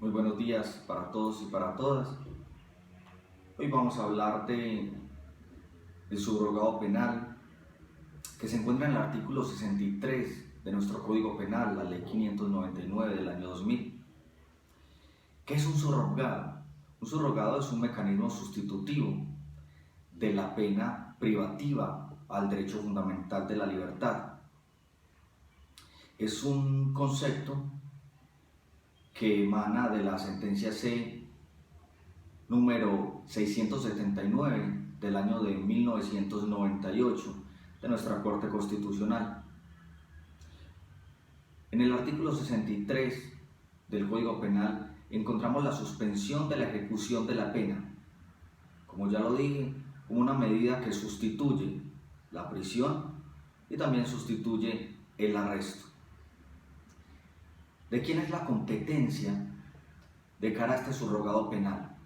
Muy buenos días para todos y para todas. Hoy vamos a hablar del subrogado penal que se encuentra en el artículo 63 de nuestro Código Penal, la Ley 599 del año 2000. ¿Qué es un subrogado? Un subrogado es un mecanismo sustitutivo de la pena privativa al derecho fundamental de la libertad. Es un concepto que emana de la sentencia C número 679 del año de 1998 de nuestra Corte Constitucional. En el artículo 63 del Código Penal encontramos la suspensión de la ejecución de la pena, como ya lo dije, como una medida que sustituye la prisión y también sustituye el arresto. ¿De quién es la competencia de cara a este subrogado penal?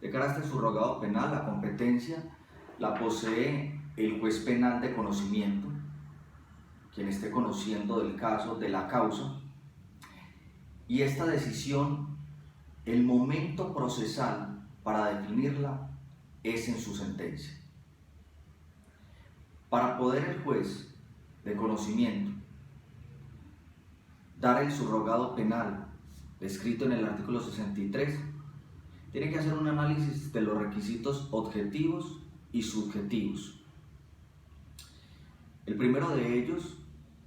De cara a este subrogado penal, la competencia la posee el juez penal de conocimiento, quien esté conociendo del caso, de la causa, y esta decisión, el momento procesal para definirla es en su sentencia. Para poder el juez de conocimiento dar el subrogado penal descrito en el artículo 63, tiene que hacer un análisis de los requisitos objetivos y subjetivos. El primero de ellos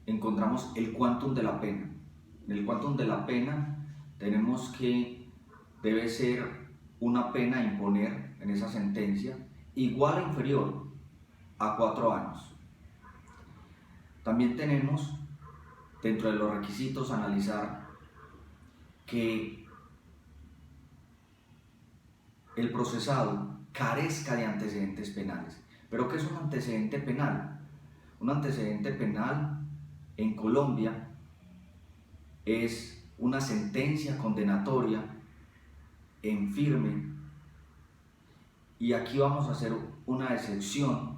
encontramos el quantum de la pena. En el quantum de la pena tenemos que debe ser una pena a imponer en esa sentencia igual o inferior a 4 años. También tenemos dentro de los requisitos analizar que el procesado carezca de antecedentes penales. ¿Pero qué es un antecedente penal? Un antecedente penal en Colombia es una sentencia condenatoria en firme, y aquí vamos a hacer una excepción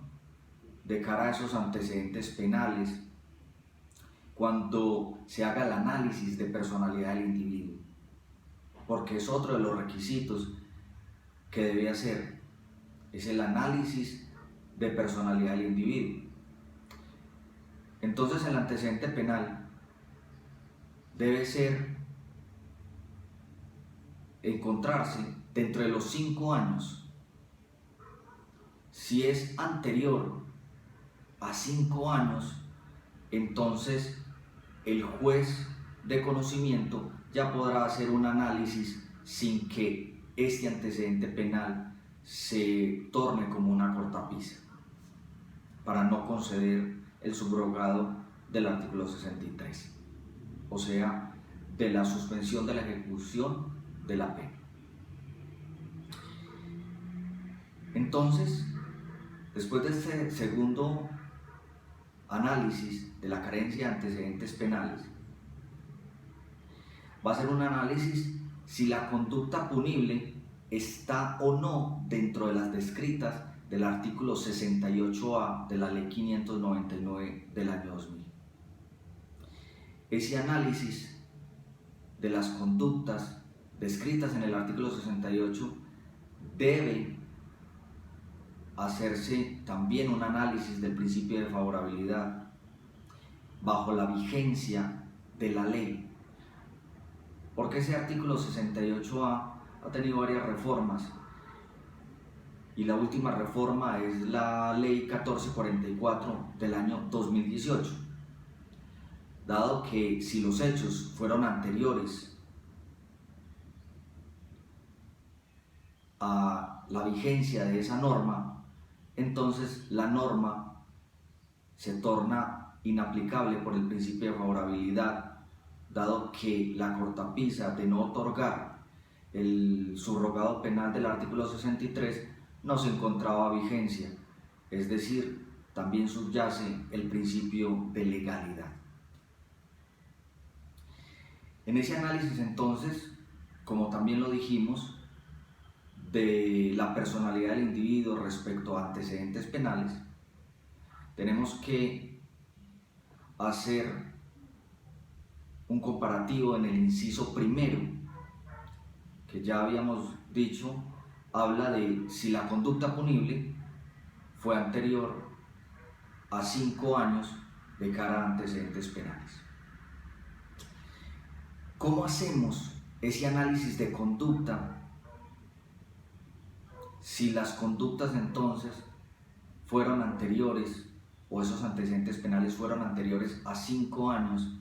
de cara a esos antecedentes penales cuando se haga el análisis de personalidad del individuo, porque es otro de los requisitos que debe hacer, es el análisis de personalidad del individuo. Entonces el antecedente penal debe encontrarse dentro de los 5 años. Si es anterior a 5 años, entonces el juez de conocimiento ya podrá hacer un análisis sin que este antecedente penal se torne como una cortapisa, para no conceder el subrogado del artículo 63, o sea, de la suspensión de la ejecución de la pena. Entonces, después de este segundo análisis de la carencia de antecedentes penales, va a ser un análisis si la conducta punible está o no dentro de las descritas del artículo 68A de la Ley 599 del año 2000. Ese análisis de las conductas descritas en el artículo 68 debe hacerse también un análisis del principio de favorabilidad bajo la vigencia de la ley, porque ese artículo 68A ha tenido varias reformas, y la última reforma es la Ley 1444 del año 2018, dado que si los hechos fueron anteriores a la vigencia de esa norma, entonces la norma se torna inaplicable por el principio de favorabilidad, dado que la cortapisa de no otorgar el subrogado penal del artículo 63 no se encontraba vigencia, es decir, también subyace el principio de legalidad. En ese análisis entonces, como también lo dijimos, de la personalidad del individuo respecto a antecedentes penales, tenemos que hacer un comparativo en el inciso primero que ya habíamos dicho, habla de si la conducta punible fue anterior a 5 años de cara a antecedentes penales. ¿Cómo hacemos ese análisis de conducta si las conductas entonces fueron anteriores, o esos antecedentes penales fueron anteriores a 5 años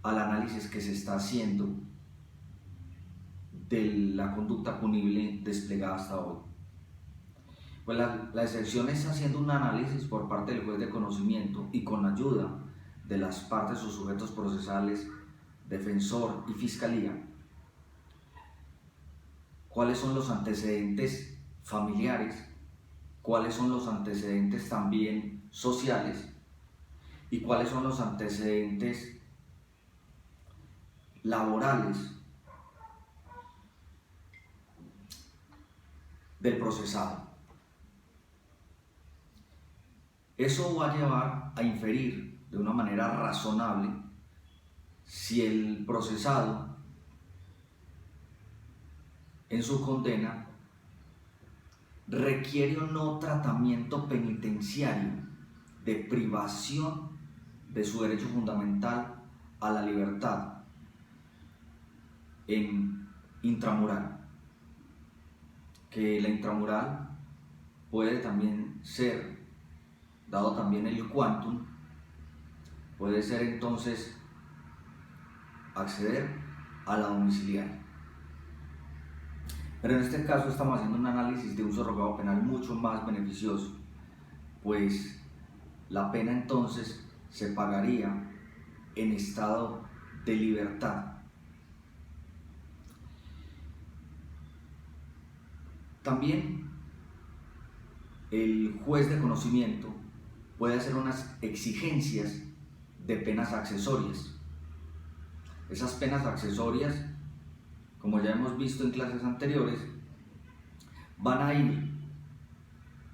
al análisis que se está haciendo de la conducta punible desplegada hasta hoy? Pues la excepción está haciendo un análisis por parte del juez de conocimiento y con ayuda de las partes o sujetos procesales, defensor y fiscalía, cuáles son los antecedentes familiares, cuáles son los antecedentes también sociales y cuáles son los antecedentes laborales del procesado. Eso va a llevar a inferir de una manera razonable si el procesado en su condena requiere o no tratamiento penitenciario de privación de su derecho fundamental a la libertad en intramural, que la intramural puede también ser, dado también el quantum, puede ser entonces acceder a la domiciliaria. Pero en este caso estamos haciendo un análisis de un surrogado penal mucho más beneficioso, pues la pena entonces se pagaría en estado de libertad. También el juez de conocimiento puede hacer unas exigencias de penas accesorias. Esas penas accesorias, como ya hemos visto en clases anteriores, van a ir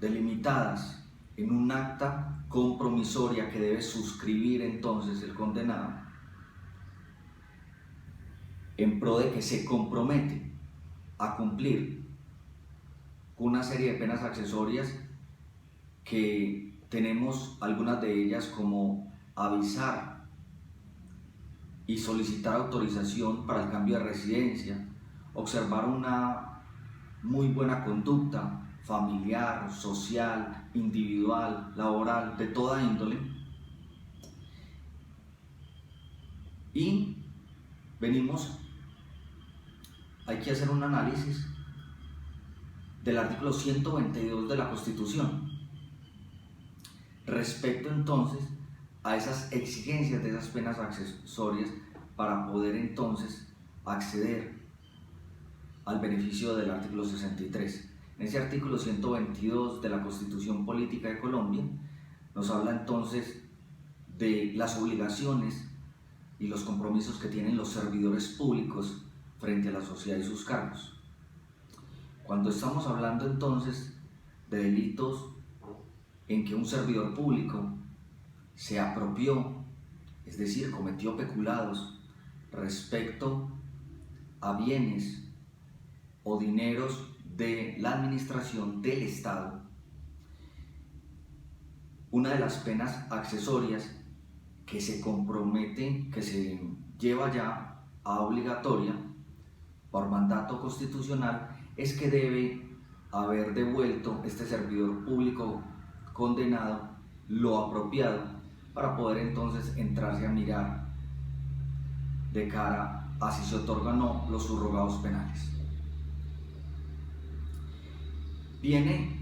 delimitadas en un acta compromisoria que debe suscribir entonces el condenado en pro de que se compromete a cumplir una serie de penas accesorias que tenemos algunas de ellas como avisar y solicitar autorización para el cambio de residencia, observar una muy buena conducta familiar, social, individual, laboral, de toda índole. Y hay que hacer un análisis del artículo 122 de la Constitución respecto entonces a esas exigencias de esas penas accesorias para poder entonces acceder al beneficio del artículo 63. En ese artículo 122 de la Constitución Política de Colombia nos habla entonces de las obligaciones y los compromisos que tienen los servidores públicos frente a la sociedad y sus cargos. Cuando estamos hablando entonces de delitos en que un servidor público se apropió, es decir, cometió peculados respecto a bienes o dineros de la administración del Estado, una de las penas accesorias que se compromete, que se lleva ya a obligatoria por mandato constitucional, es que debe haber devuelto este servidor público condenado lo apropiado para poder entonces entrarse a mirar de cara a si se otorgan o no los subrogados penales. Viene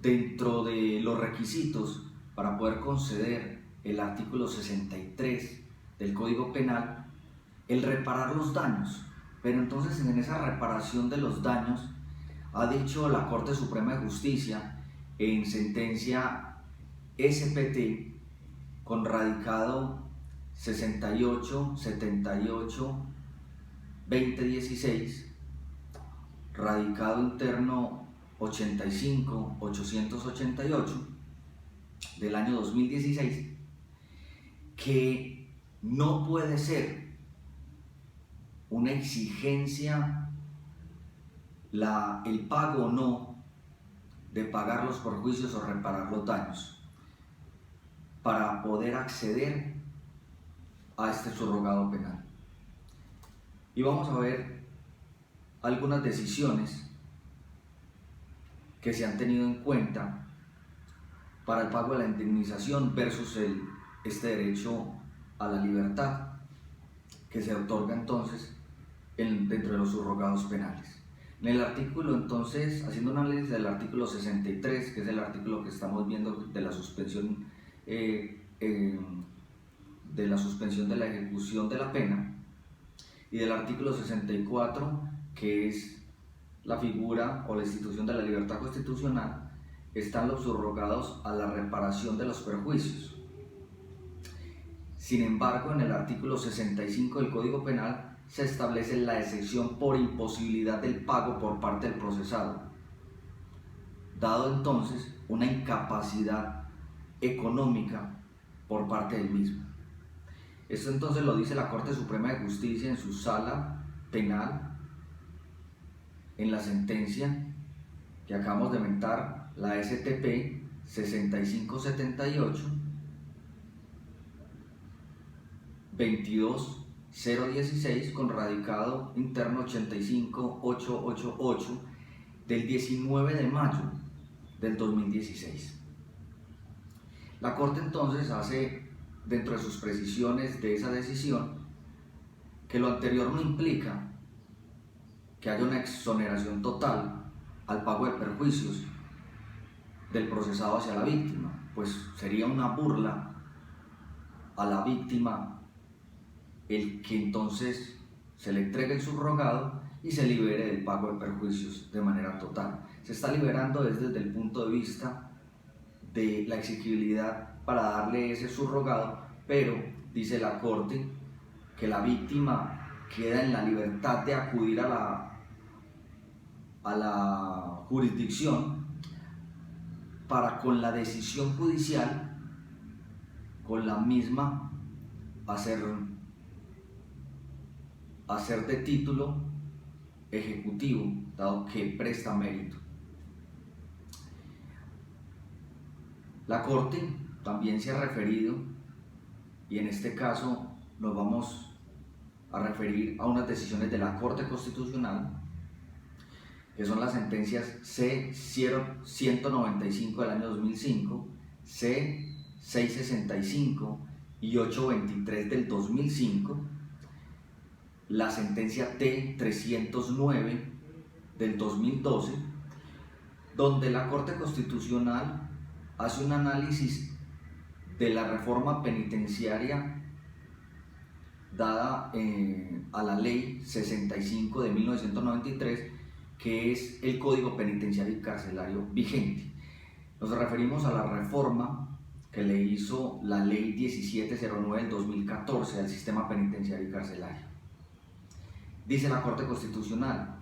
dentro de los requisitos para poder conceder el artículo 63 del Código Penal el reparar los daños. Pero entonces en esa reparación de los daños ha dicho la Corte Suprema de Justicia en sentencia SPT con radicado 68-78-2016, radicado interno 85-888 del año 2016, que no puede ser una exigencia, el pago o no de pagar los perjuicios o reparar los daños para poder acceder a este subrogado penal. Y vamos a ver algunas decisiones que se han tenido en cuenta para el pago de la indemnización versus este derecho a la libertad que se otorga entonces dentro de los subrogados penales. En el artículo, entonces, haciendo un análisis del artículo 63, que es el artículo que estamos viendo de la suspensión de la ejecución de la pena, y del artículo 64, que es la figura o la institución de la libertad constitucional, están los subrogados a la reparación de los perjuicios. Sin embargo, en el artículo 65 del Código Penal se establece la excepción por imposibilidad del pago por parte del procesado, dado entonces una incapacidad económica por parte del mismo. Esto entonces lo dice la Corte Suprema de Justicia en su sala penal, en la sentencia que acabamos de mentar, la STP 6578 22016 con radicado interno 85888 del 19 de mayo del 2016. La Corte entonces hace, dentro de sus precisiones de esa decisión, que lo anterior no implica que haya una exoneración total al pago de perjuicios del procesado hacia la víctima, pues sería una burla a la víctima el que entonces se le entregue el subrogado y se libere del pago de perjuicios de manera total. Se está liberando desde el punto de vista de la exigibilidad para darle ese subrogado, pero dice la Corte que la víctima queda en la libertad de acudir a la jurisdicción para, con la decisión judicial, con la misma hacer de título ejecutivo, dado que presta mérito. La Corte también se ha referido, y en este caso nos vamos a referir a unas decisiones de la Corte Constitucional, que son las sentencias C-195 del año 2005, C-665 y 823 del 2005, la sentencia T-309 del 2012, donde la Corte Constitucional hace un análisis de la reforma penitenciaria dada a la Ley 65 de 1993, que es el Código Penitenciario y Carcelario vigente. Nos referimos a la reforma que le hizo la Ley 1709 del 2014 al sistema penitenciario y carcelario. Dice la Corte Constitucional: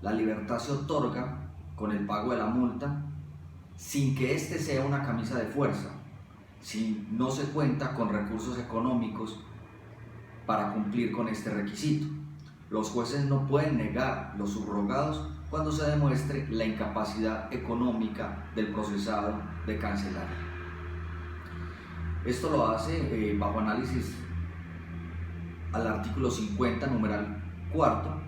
la libertad se otorga con el pago de la multa sin que éste sea una camisa de fuerza, si no se cuenta con recursos económicos para cumplir con este requisito. Los jueces no pueden negar los subrogados cuando se demuestre la incapacidad económica del procesado de cancelar. Esto lo hace bajo análisis al artículo 50, numeral 4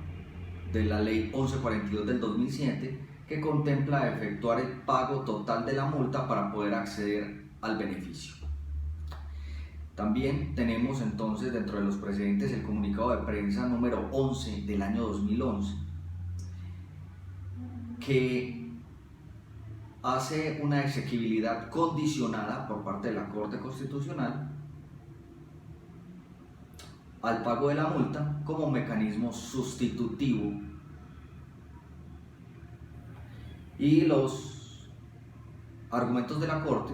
de la Ley 1142 del 2007, que contempla efectuar el pago total de la multa para poder acceder al beneficio. También tenemos entonces dentro de los precedentes el comunicado de prensa número 11 del año 2011, que hace una exequibilidad condicionada por parte de la Corte Constitucional al pago de la multa como mecanismo sustitutivo, y los argumentos de la Corte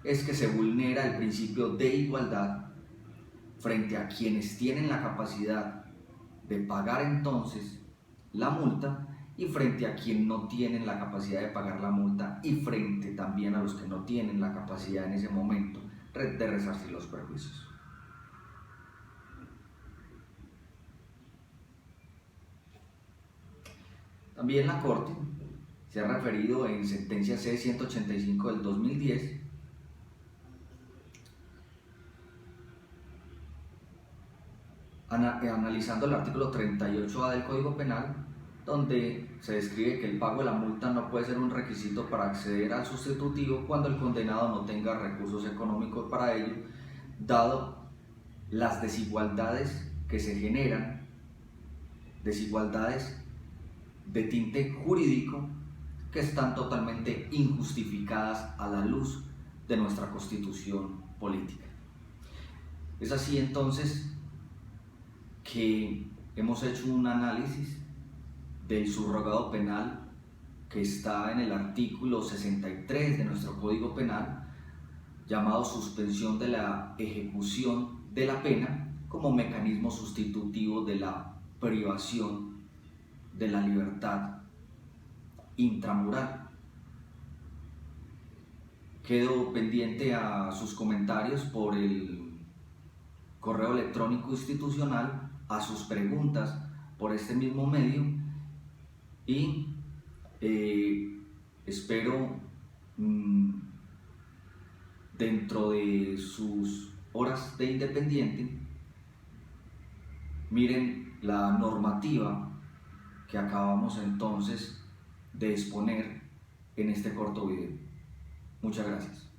es que se vulnera el principio de igualdad frente a quienes tienen la capacidad de pagar entonces la multa y frente a quienes no tienen la capacidad de pagar la multa, y frente también a los que no tienen la capacidad en ese momento de resarcir los perjuicios. También la Corte se ha referido en sentencia C-185 del 2010 analizando el artículo 38A del Código Penal, donde se describe que el pago de la multa no puede ser un requisito para acceder al sustitutivo cuando el condenado no tenga recursos económicos para ello, dado las desigualdades que se generan, desigualdades de tinte jurídico que están totalmente injustificadas a la luz de nuestra Constitución política. Es así entonces que hemos hecho un análisis del subrogado penal que está en el artículo 63 de nuestro Código Penal, llamado suspensión de la ejecución de la pena como mecanismo sustitutivo de la privación de la libertad intramural. Quedo pendiente a sus comentarios por el correo electrónico institucional, a sus preguntas por este mismo medio y espero dentro de sus horas de independiente miren la normativa que acabamos entonces de exponer en este corto video. Muchas gracias.